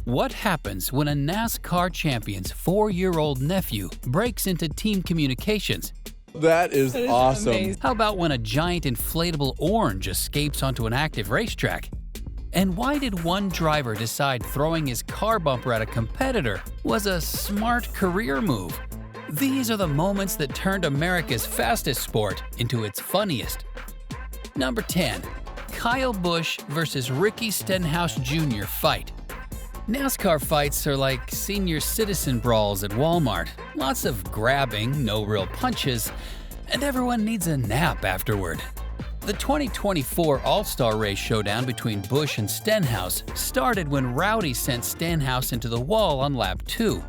What happens when a NASCAR champion's 4-year-old nephew breaks into team communications? That is awesome. Amazing. How about when a giant inflatable orange escapes onto an active racetrack? And why did one driver decide throwing his car bumper at a competitor was a smart career move? These are the moments that turned America's fastest sport into its funniest. Number 10. Kyle Busch versus Ricky Stenhouse Jr. fight. NASCAR fights are like senior citizen brawls at Walmart. Lots of grabbing, no real punches, and everyone needs a nap afterward. The 2024 All-Star Race showdown between Busch and Stenhouse started when Rowdy sent Stenhouse into the wall on lap 2.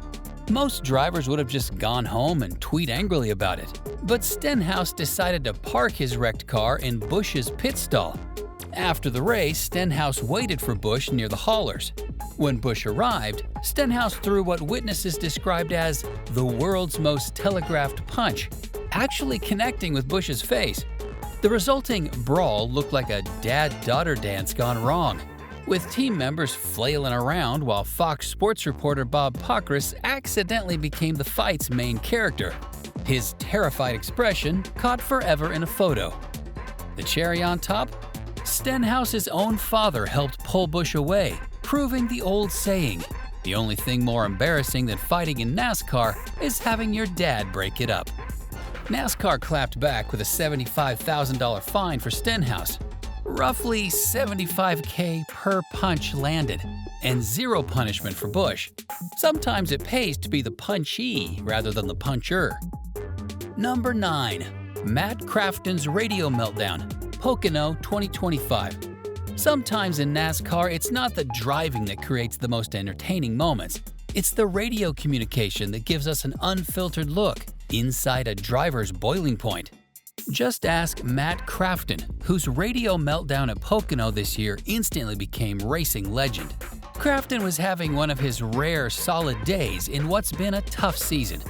Most drivers would have just gone home and tweet angrily about it, but Stenhouse decided to park his wrecked car in Busch's pit stall. After the race, Stenhouse waited for Busch near the haulers. When Busch arrived, Stenhouse threw what witnesses described as the world's most telegraphed punch, actually connecting with Busch's face. The resulting brawl looked like a dad-daughter dance gone wrong, with team members flailing around while Fox Sports reporter Bob Pockrass accidentally became the fight's main character. His terrified expression caught forever in a photo. The cherry on top? Stenhouse's own father helped pull Busch away, proving the old saying, the only thing more embarrassing than fighting in NASCAR is having your dad break it up. NASCAR clapped back with a $75,000 fine for Stenhouse. Roughly $75K per punch landed, and zero punishment for Busch. Sometimes it pays to be the punchee rather than the puncher. Number 9. Matt Crafton's radio meltdown, Pocono 2025. Sometimes in NASCAR, it's not the driving that creates the most entertaining moments. It's the radio communication that gives us an unfiltered look inside a driver's boiling point. Just ask Matt Crafton, whose radio meltdown at Pocono this year instantly became racing legend. Crafton was having one of his rare solid days in what's been a tough season.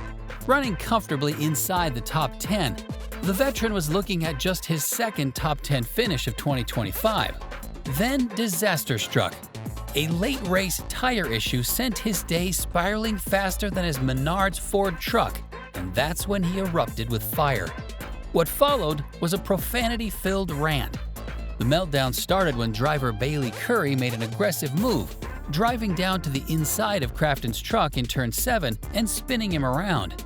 Running comfortably inside the top 10, the veteran was looking at just his second top 10 finish of 2025. Then disaster struck. A late race tire issue sent his day spiraling faster than his Menards Ford truck, and that's when he erupted with fire. What followed was a profanity-filled rant. The meltdown started when driver Bailey Curry made an aggressive move, driving down to the inside of Crafton's truck in turn 7 and spinning him around.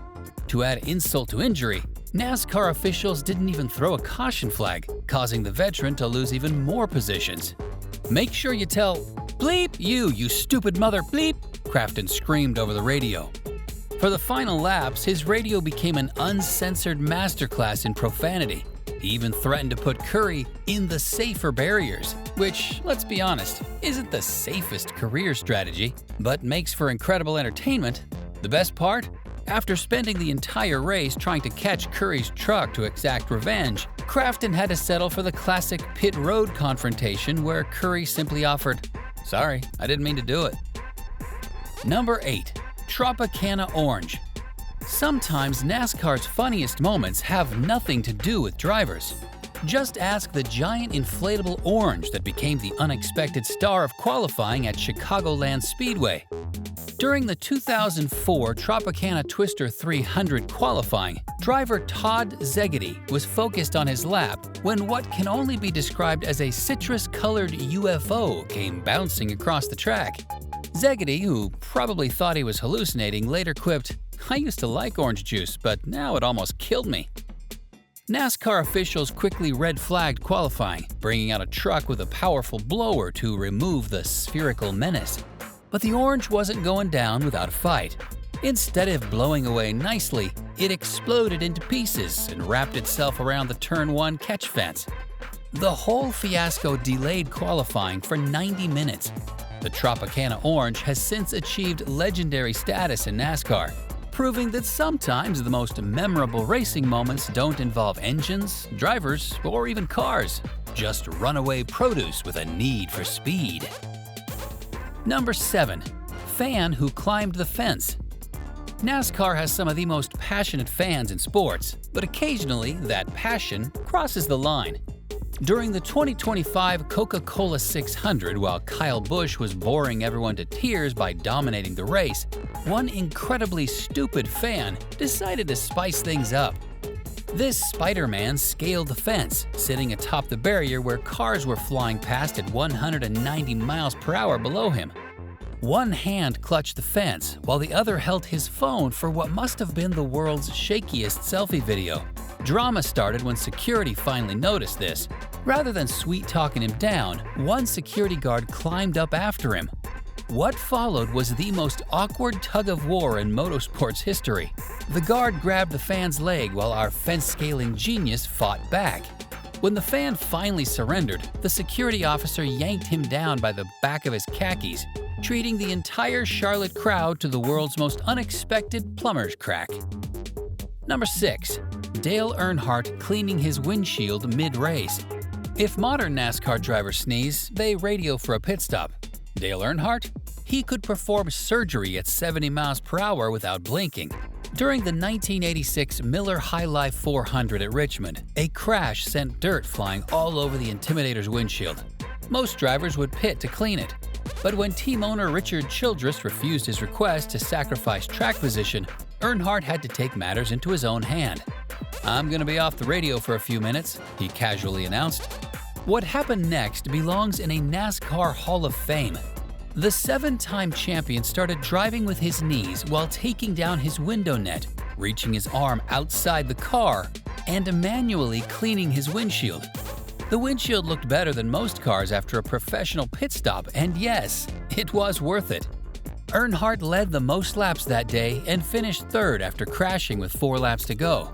To add insult to injury, NASCAR officials didn't even throw a caution flag, causing the veteran to lose even more positions. "Make sure you tell, bleep you stupid mother bleep," Crafton screamed over the radio. For the final laps, his radio became an uncensored masterclass in profanity. He even threatened to put Curry in the safer barriers, which, let's be honest, isn't the safest career strategy, but makes for incredible entertainment. The best part? After spending the entire race trying to catch Curry's truck to exact revenge, Crafton had to settle for the classic pit road confrontation where Curry simply offered, "Sorry, I didn't mean to do it." Number 8. Tropicana Orange. Sometimes NASCAR's funniest moments have nothing to do with drivers. Just ask the giant inflatable orange that became the unexpected star of qualifying at Chicagoland Speedway. During the 2004 Tropicana Twister 300 qualifying, driver Todd Szegedy was focused on his lap when what can only be described as a citrus-colored UFO came bouncing across the track. Szegedy, who probably thought he was hallucinating, later quipped, "I used to like orange juice, but now it almost killed me." NASCAR officials quickly red-flagged qualifying, bringing out a truck with a powerful blower to remove the spherical menace. But the orange wasn't going down without a fight. Instead of blowing away nicely, it exploded into pieces and wrapped itself around the Turn 1 catch fence. The whole fiasco delayed qualifying for 90 minutes. The Tropicana Orange has since achieved legendary status in NASCAR, proving that sometimes the most memorable racing moments don't involve engines, drivers, or even cars, just runaway produce with a need for speed. Number 7. Fan who climbed the fence. NASCAR has some of the most passionate fans in sports, but occasionally that passion crosses the line. During the 2025 Coca-Cola 600, while Kyle Busch was boring everyone to tears by dominating the race, one incredibly stupid fan decided to spice things up. This Spider-Man scaled the fence, sitting atop the barrier where cars were flying past at 190 miles per hour below him. One hand clutched the fence, while the other held his phone for what must have been the world's shakiest selfie video. Drama started when security finally noticed this. Rather than sweet-talking him down, one security guard climbed up after him. What followed was the most awkward tug-of-war in motorsports history. The guard grabbed the fan's leg while our fence-scaling genius fought back. When the fan finally surrendered, the security officer yanked him down by the back of his khakis, treating the entire Charlotte crowd to the world's most unexpected plumber's crack. Number 6. Dale Earnhardt cleaning his windshield mid-race. If modern NASCAR drivers sneeze, they radio for a pit stop. Dale Earnhardt? He could perform surgery at 70 miles per hour without blinking. During the 1986 Miller High Life 400 at Richmond, a crash sent dirt flying all over the Intimidator's windshield. Most drivers would pit to clean it. But when team owner Richard Childress refused his request to sacrifice track position, Earnhardt had to take matters into his own hand. "I'm going to be off the radio for a few minutes," he casually announced. What happened next belongs in a NASCAR Hall of Fame. The 7-time champion started driving with his knees while taking down his window net, reaching his arm outside the car, and manually cleaning his windshield. The windshield looked better than most cars after a professional pit stop, and yes, it was worth it. Earnhardt led the most laps that day and finished third after crashing with 4 laps to go.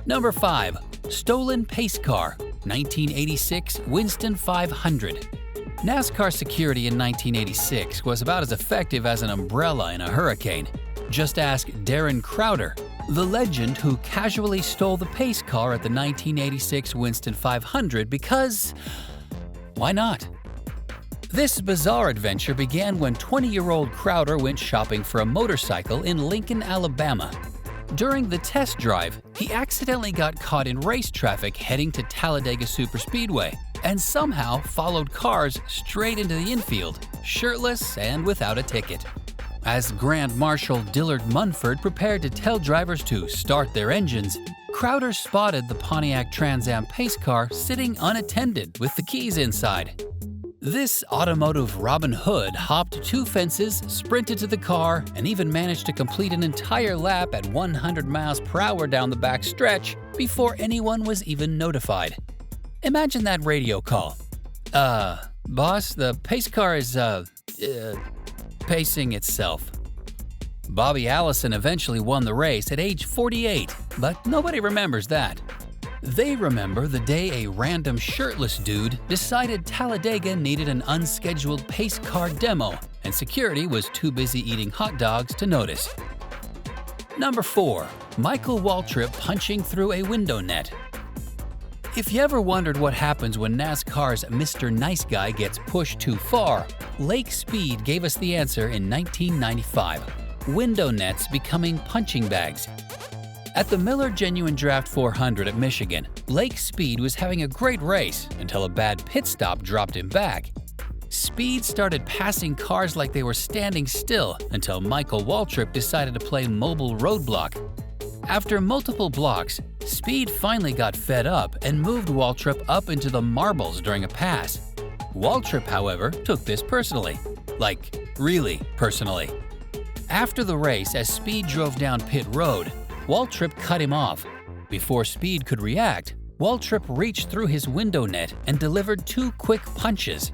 Number 5. Stolen Pace Car, 1986 Winston 500. NASCAR security in 1986 was about as effective as an umbrella in a hurricane. Just ask Darren Crowder, the legend who casually stole the pace car at the 1986 Winston 500 because… why not? This bizarre adventure began when 20-year-old Crowder went shopping for a motorcycle in Lincoln, Alabama. During the test drive, he accidentally got caught in race traffic heading to Talladega Superspeedway and somehow followed cars straight into the infield, shirtless and without a ticket. As Grand Marshal Dillard Munford prepared to tell drivers to start their engines, Crowder spotted the Pontiac Trans Am pace car sitting unattended with the keys inside. This automotive Robin Hood hopped 2 fences, sprinted to the car, and even managed to complete an entire lap at 100 miles per hour down the back stretch before anyone was even notified. Imagine that radio call. Boss, the pace car is, pacing itself." Bobby Allison eventually won the race at age 48, but nobody remembers that. They remember the day a random shirtless dude decided Talladega needed an unscheduled pace car demo, and security was too busy eating hot dogs to notice. Number 4. Michael Waltrip punching through a window net. If you ever wondered what happens when NASCAR's Mr. Nice Guy gets pushed too far, Lake Speed gave us the answer in 1995. Window nets becoming punching bags. At the Miller Genuine Draft 400 at Michigan, Lake Speed was having a great race until a bad pit stop dropped him back. Speed started passing cars like they were standing still until Michael Waltrip decided to play mobile roadblock. After multiple blocks, Speed finally got fed up and moved Waltrip up into the marbles during a pass. Waltrip, however, took this personally. Like, really personally. After the race, as Speed drove down pit road, Waltrip cut him off. Before Speed could react, Waltrip reached through his window net and delivered 2 quick punches.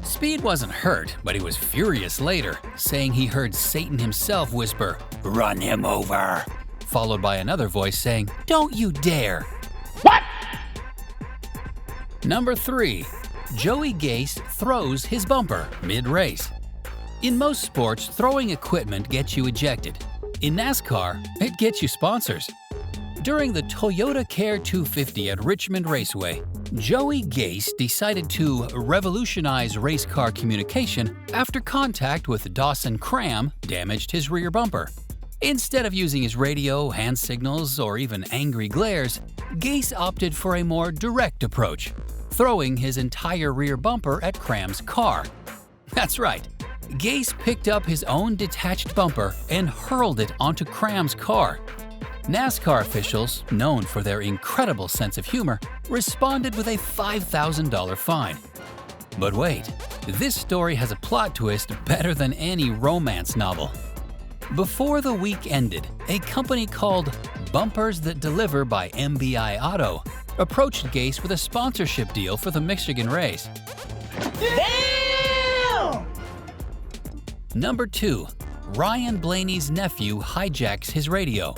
Speed wasn't hurt, but he was furious later, saying he heard Satan himself whisper, "Run him over," followed by another voice saying, "Don't you dare." What? Number 3. Joey Gase throws his bumper mid-race. In most sports, throwing equipment gets you ejected. In NASCAR, it gets you sponsors. During the Toyota Care 250 at Richmond Raceway, Joey Gase decided to revolutionize race car communication after contact with Dawson Cram damaged his rear bumper. Instead of using his radio, hand signals, or even angry glares, Gase opted for a more direct approach, throwing his entire rear bumper at Cram's car. That's right, Gase picked up his own detached bumper and hurled it onto Cram's car. NASCAR officials, known for their incredible sense of humor, responded with a $5,000 fine. But wait, this story has a plot twist better than any romance novel. Before the week ended, a company called Bumpers That Deliver by MBI Auto approached Gase with a sponsorship deal for the Michigan race. Damn! Number 2. Ryan Blaney's nephew hijacks his radio.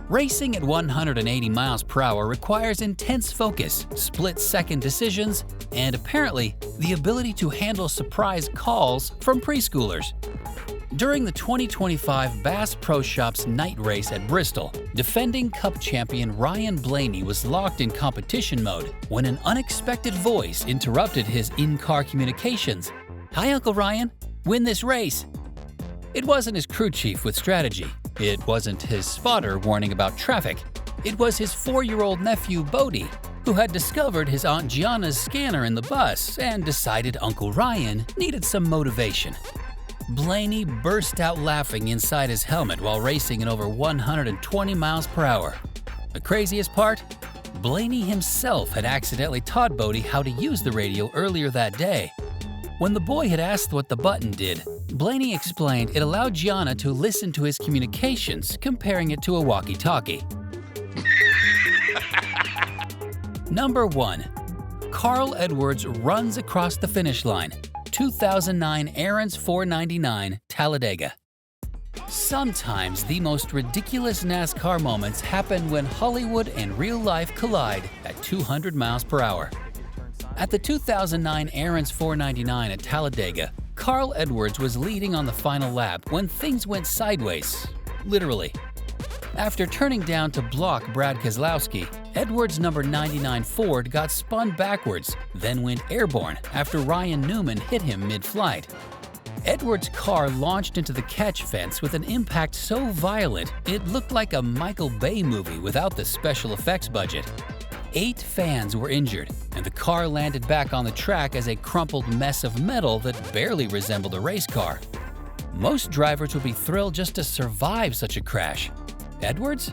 Racing at 180 miles per hour requires intense focus, split-second decisions, and apparently the ability to handle surprise calls from preschoolers. During the 2025 Bass Pro Shops night race at Bristol, defending Cup champion Ryan Blaney was locked in competition mode when an unexpected voice interrupted his in-car communications. "Hi, Uncle Ryan. Win this race." It wasn't his crew chief with strategy. It wasn't his spotter warning about traffic. It was his 4-year-old nephew Bodie, who had discovered his Aunt Gianna's scanner in the bus and decided Uncle Ryan needed some motivation. Blaney burst out laughing inside his helmet while racing at over 120 miles per hour. The craziest part? Blaney himself had accidentally taught Bodie how to use the radio earlier that day. When the boy had asked what the button did, Blaney explained it allowed Gianna to listen to his communications, comparing it to a walkie-talkie. Number 1. Carl Edwards runs across the finish line. 2009 Aaron's 499, Talladega. Sometimes the most ridiculous NASCAR moments happen when Hollywood and real life collide at 200 miles per hour. At the 2009 Aaron's 499 at Talladega, Carl Edwards was leading on the final lap when things went sideways, literally. After turning down to block Brad Keselowski, Edwards' number 99 Ford got spun backwards, then went airborne after Ryan Newman hit him mid-flight. Edwards' car launched into the catch fence with an impact so violent it looked like a Michael Bay movie without the special effects budget. 8 fans were injured, and the car landed back on the track as a crumpled mess of metal that barely resembled a race car. Most drivers would be thrilled just to survive such a crash. Edwards?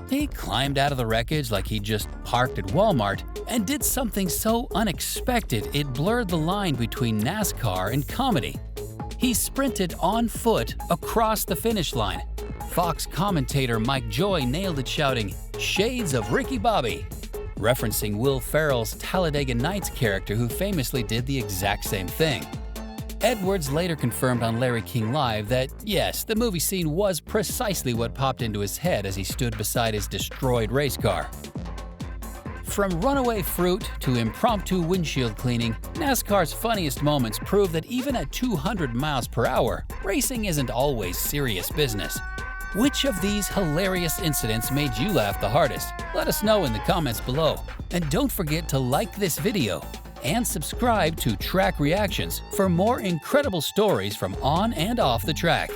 He climbed out of the wreckage like he just parked at Walmart and did something so unexpected it blurred the line between NASCAR and comedy. He sprinted on foot across the finish line. Fox commentator Mike Joy nailed it, shouting, "Shades of Ricky Bobby," referencing Will Ferrell's Talladega Nights character who famously did the exact same thing. Edwards later confirmed on Larry King Live that, yes, the movie scene was precisely what popped into his head as he stood beside his destroyed race car. From runaway fruit to impromptu windshield cleaning, NASCAR's funniest moments prove that even at 200 miles per hour, racing isn't always serious business. Which of these hilarious incidents made you laugh the hardest? Let us know in the comments below. And don't forget to like this video and subscribe to Track Reactions for more incredible stories from on and off the track.